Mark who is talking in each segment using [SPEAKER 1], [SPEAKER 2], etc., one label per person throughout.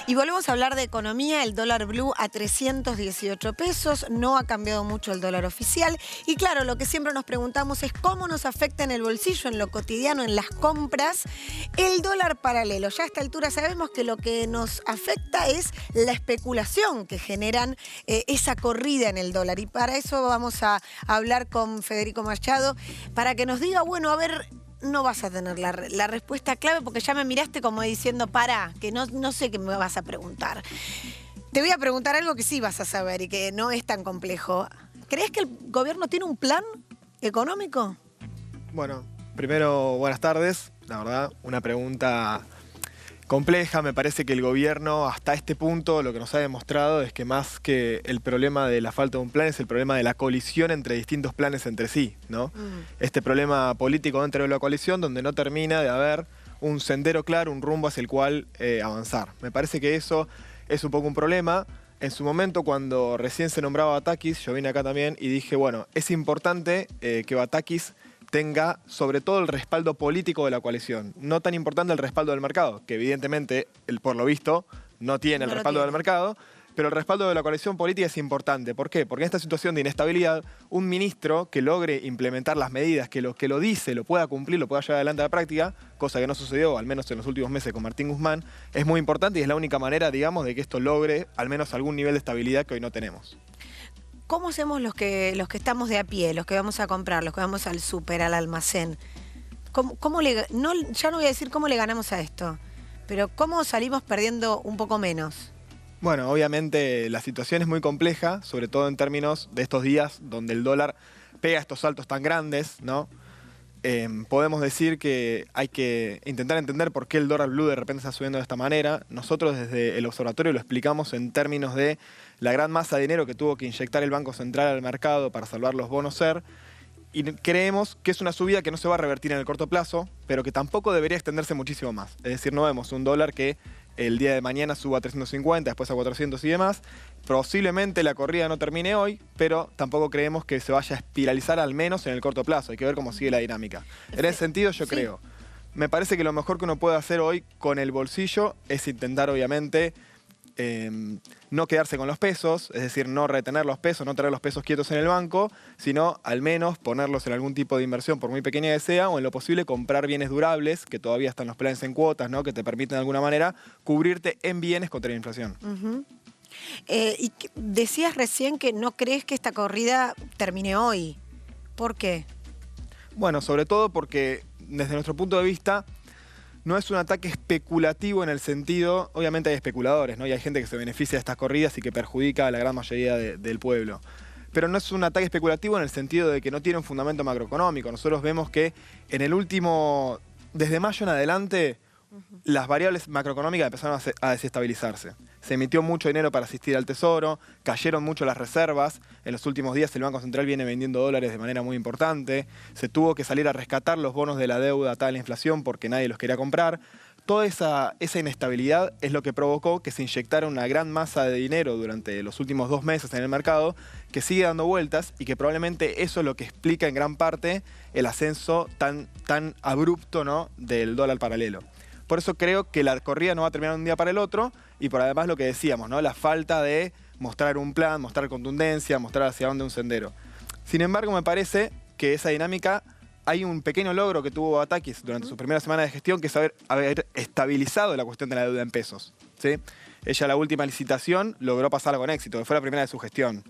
[SPEAKER 1] Y volvemos a hablar de economía, el dólar blue a 318 pesos, no ha cambiado mucho el dólar oficial. Y claro, lo que siempre nos preguntamos es cómo nos afecta en el bolsillo, en lo cotidiano, en las compras, el dólar paralelo. Ya a esta altura sabemos que lo que nos afecta es la especulación que generan esa corrida en el dólar. Y para eso vamos a hablar con Federico Machado, para que nos diga, bueno, a ver... No vas a tener la respuesta clave porque ya me miraste como diciendo, pará, que no sé qué me vas a preguntar. Te voy a preguntar algo que sí vas a saber y que no es tan complejo. ¿Crees que el gobierno tiene un plan económico?
[SPEAKER 2] Bueno, primero, buenas tardes. La verdad, una pregunta compleja. Me parece que el gobierno, hasta este punto, lo que nos ha demostrado es que más que el problema de la falta de un plan, es el problema de la colisión entre distintos planes entre sí, ¿no? Este problema político dentro de la coalición, donde no termina de haber un sendero claro, un rumbo hacia el cual avanzar. Me parece que eso es un poco un problema. En su momento, cuando recién se nombraba Batakis, yo vine acá también y dije, bueno, es importante que Batakis tenga sobre todo el respaldo político de la coalición. No tan importante el respaldo del mercado, que evidentemente, por lo visto, no tiene el respaldo del mercado, pero el respaldo de la coalición política es importante. ¿Por qué? Porque en esta situación de inestabilidad, un ministro que logre implementar las medidas, que lo dice, lo pueda cumplir, lo pueda llevar adelante a la práctica, cosa que no sucedió, al menos en los últimos meses con Martín Guzmán, es muy importante y es la única manera, digamos, de que esto logre al menos algún nivel de estabilidad que hoy no tenemos.
[SPEAKER 1] ¿Cómo hacemos los que estamos de a pie, los que vamos a comprar, los que vamos al súper, al almacén? Ya no voy a decir cómo le ganamos a esto, pero ¿cómo salimos perdiendo un poco menos?
[SPEAKER 2] Bueno, obviamente la situación es muy compleja, sobre todo en términos de estos días donde el dólar pega estos saltos tan grandes, ¿no? Podemos decir que hay que intentar entender por qué el dólar blue de repente está subiendo de esta manera. Nosotros desde el observatorio lo explicamos en términos de la gran masa de dinero que tuvo que inyectar el Banco Central al mercado para salvar los bonos SER. Y creemos que es una subida que no se va a revertir en el corto plazo, pero que tampoco debería extenderse muchísimo más. Es decir, no vemos un dólar que el día de mañana suba a 350, después a 400 y demás. Posiblemente la corrida no termine hoy, pero tampoco creemos que se vaya a espiralizar al menos en el corto plazo. Hay que ver cómo sigue la dinámica. En ese sentido yo creo, me parece que lo mejor que uno puede hacer hoy con el bolsillo es intentar obviamente no quedarse con los pesos, es decir, no retener los pesos, no traer los pesos quietos en el banco, sino al menos ponerlos en algún tipo de inversión, por muy pequeña que sea, o en lo posible comprar bienes durables, que todavía están los planes en cuotas, ¿no? Que te permiten de alguna manera cubrirte en bienes contra la inflación.
[SPEAKER 1] Y decías recién que no crees que esta corrida termine hoy. ¿Por qué?
[SPEAKER 2] Bueno, sobre todo porque desde nuestro punto de vista no es un ataque especulativo en el sentido, obviamente hay especuladores, ¿no? Y hay gente que se beneficia de estas corridas y que perjudica a la gran mayoría del pueblo. Pero no es un ataque especulativo en el sentido de que no tiene un fundamento macroeconómico. Nosotros vemos que en el último, desde mayo en adelante, las variables macroeconómicas empezaron a desestabilizarse. Se emitió mucho dinero para asistir al Tesoro, cayeron mucho las reservas. En los últimos días el Banco Central viene vendiendo dólares de manera muy importante. Se tuvo que salir a rescatar los bonos de la deuda atada a la inflación porque nadie los quería comprar. Toda esa inestabilidad es lo que provocó que se inyectara una gran masa de dinero durante los últimos 2 meses en el mercado, que sigue dando vueltas y que probablemente eso es lo que explica en gran parte el ascenso tan abrupto, ¿no?, del dólar paralelo. Por eso creo que la corrida no va a terminar de un día para el otro y por además lo que decíamos, ¿no?, la falta de mostrar un plan, mostrar contundencia, mostrar hacia dónde un sendero. Sin embargo, me parece que esa dinámica, hay un pequeño logro que tuvo Batakis durante su primera semana de gestión, que es haber estabilizado la cuestión de la deuda en pesos, ¿sí? Ella la última licitación logró pasarla con éxito, que fue la primera de su gestión.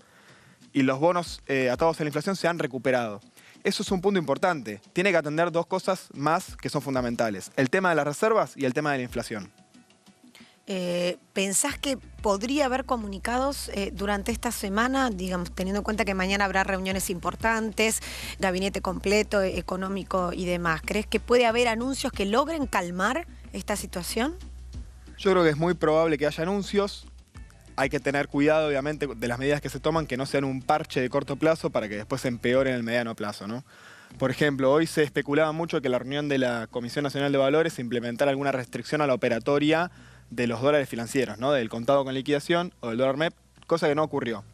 [SPEAKER 2] Y los bonos atados a la inflación se han recuperado. Eso es un punto importante. Tiene que atender 2 cosas más que son fundamentales. El tema de las reservas y el tema de la inflación.
[SPEAKER 1] ¿Pensás que podría haber comunicados durante esta semana, digamos, teniendo en cuenta que mañana habrá reuniones importantes, gabinete completo, económico y demás? ¿Crees que puede haber anuncios que logren calmar esta situación?
[SPEAKER 2] Yo creo que es muy probable que haya anuncios. Hay que tener cuidado, obviamente, de las medidas que se toman, que no sean un parche de corto plazo para que después se empeore en el mediano plazo, ¿no? Por ejemplo, hoy se especulaba mucho que la reunión de la Comisión Nacional de Valores implementara alguna restricción a la operatoria de los dólares financieros, ¿no?, del contado con liquidación o del dólar MEP, cosa que no ocurrió.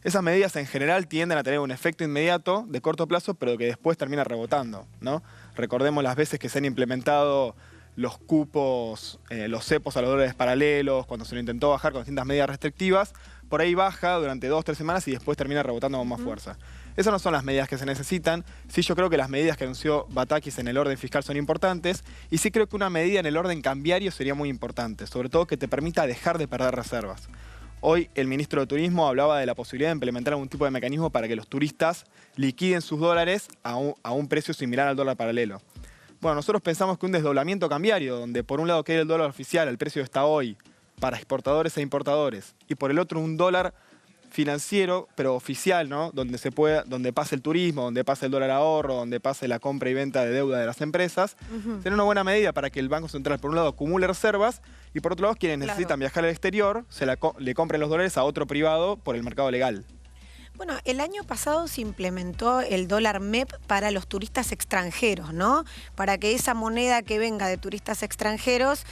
[SPEAKER 2] Esas medidas en general tienden a tener un efecto inmediato de corto plazo, pero que después termina rebotando, ¿no? Recordemos las veces que se han implementado los cupos, los cepos a los dólares paralelos, cuando se lo intentó bajar con distintas medidas restrictivas, por ahí baja durante 2 o 3 semanas y después termina rebotando con más fuerza. Esas no son las medidas que se necesitan. Sí, yo creo que las medidas que anunció Batakis en el orden fiscal son importantes y sí creo que una medida en el orden cambiario sería muy importante, sobre todo que te permita dejar de perder reservas. Hoy el ministro de Turismo hablaba de la posibilidad de implementar algún tipo de mecanismo para que los turistas liquiden sus dólares a un precio similar al dólar paralelo. Bueno, nosotros pensamos que un desdoblamiento cambiario, donde por un lado quede el dólar oficial, el precio está hoy, para exportadores e importadores, y por el otro un dólar financiero, pero oficial, ¿no? Donde pase el turismo, donde pase el dólar ahorro, donde pase la compra y venta de deuda de las empresas, sería una buena medida para que el Banco Central, por un lado, acumule reservas y por otro lado, quienes necesitan viajar al exterior, le compren los dólares a otro privado por el mercado legal.
[SPEAKER 1] Bueno, el año pasado se implementó el dólar MEP para los turistas extranjeros, ¿no? Para que esa moneda que venga de turistas extranjeros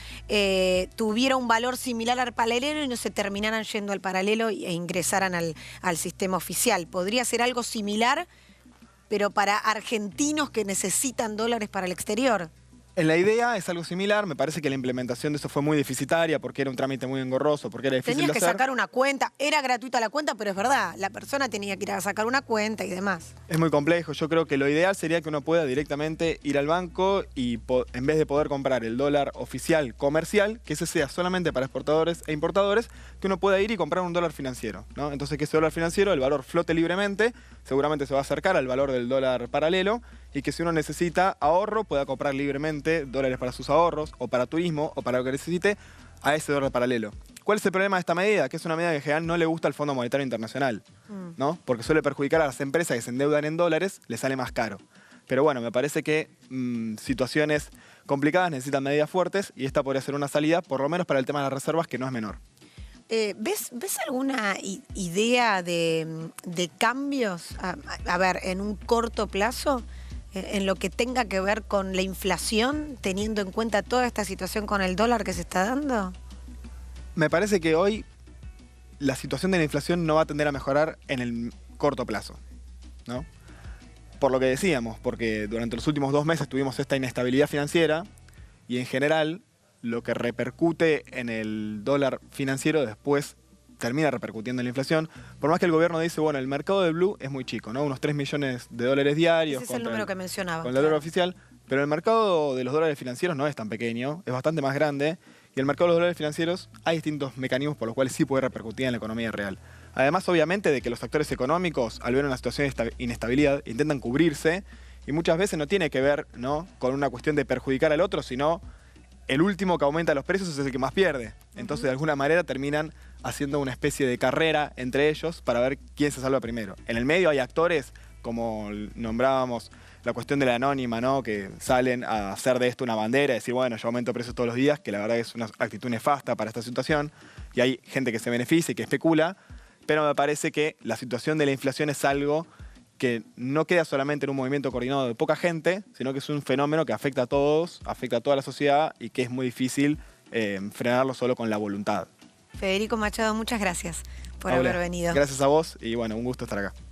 [SPEAKER 1] tuviera un valor similar al paralelo y no se terminaran yendo al paralelo e ingresaran al sistema oficial. ¿Podría ser algo similar, pero para argentinos que necesitan dólares para el exterior?
[SPEAKER 2] En la idea es algo similar, me parece que la implementación de eso fue muy deficitaria porque era un trámite muy engorroso, porque era difícil de hacer.
[SPEAKER 1] Tenías que sacar una cuenta, era gratuita la cuenta, pero es verdad, la persona tenía que ir a sacar una cuenta y demás.
[SPEAKER 2] Es muy complejo, yo creo que lo ideal sería que uno pueda directamente ir al banco y en vez de poder comprar el dólar oficial comercial, que ese sea solamente para exportadores e importadores, que uno pueda ir y comprar un dólar financiero, ¿no? Entonces que ese dólar financiero, el valor flote libremente, seguramente se va a acercar al valor del dólar paralelo y que si uno necesita ahorro pueda comprar libremente dólares para sus ahorros o para turismo o para lo que necesite a ese dólar paralelo. ¿Cuál es el problema de esta medida? Que es una medida que en general no le gusta al Fondo Monetario Internacional, ¿no? Porque suele perjudicar a las empresas que se endeudan en dólares, les sale más caro. Pero bueno, me parece que situaciones complicadas necesitan medidas fuertes y esta podría ser una salida, por lo menos para el tema de las reservas, que no es menor.
[SPEAKER 1] ¿Ves alguna idea de cambios, a ver, en un corto plazo, en lo que tenga que ver con la inflación, teniendo en cuenta toda esta situación con el dólar que se está dando?
[SPEAKER 2] Me parece que hoy la situación de la inflación no va a tender a mejorar en el corto plazo, ¿no? Por lo que decíamos, porque durante los últimos 2 meses tuvimos esta inestabilidad financiera y en general lo que repercute en el dólar financiero después termina repercutiendo en la inflación. Por más que el gobierno dice, bueno, el mercado de blue es muy chico, ¿no? Unos 3 millones de dólares diarios.
[SPEAKER 1] Ese es el número que mencionaba.
[SPEAKER 2] Con el dólar oficial. Pero el mercado de los dólares financieros no es tan pequeño, es bastante más grande. Y el mercado de los dólares financieros hay distintos mecanismos por los cuales sí puede repercutir en la economía real. Además, obviamente, de que los actores económicos, al ver una situación de inestabilidad, intentan cubrirse. Y muchas veces no tiene que ver, ¿no?, con una cuestión de perjudicar al otro, sino el último que aumenta los precios es el que más pierde. Entonces, de alguna manera, terminan haciendo una especie de carrera entre ellos para ver quién se salva primero. En el medio hay actores, como nombrábamos, la cuestión de la anónima, ¿no?, que salen a hacer de esto una bandera, decir, bueno, yo aumento precios todos los días, que la verdad es una actitud nefasta para esta situación, y hay gente que se beneficia y que especula, pero me parece que la situación de la inflación es algo que no queda solamente en un movimiento coordinado de poca gente, sino que es un fenómeno que afecta a todos, afecta a toda la sociedad y que es muy difícil frenarlo solo con la voluntad.
[SPEAKER 1] Federico Machado, muchas gracias por haber venido.
[SPEAKER 2] Gracias a vos y bueno, un gusto estar acá.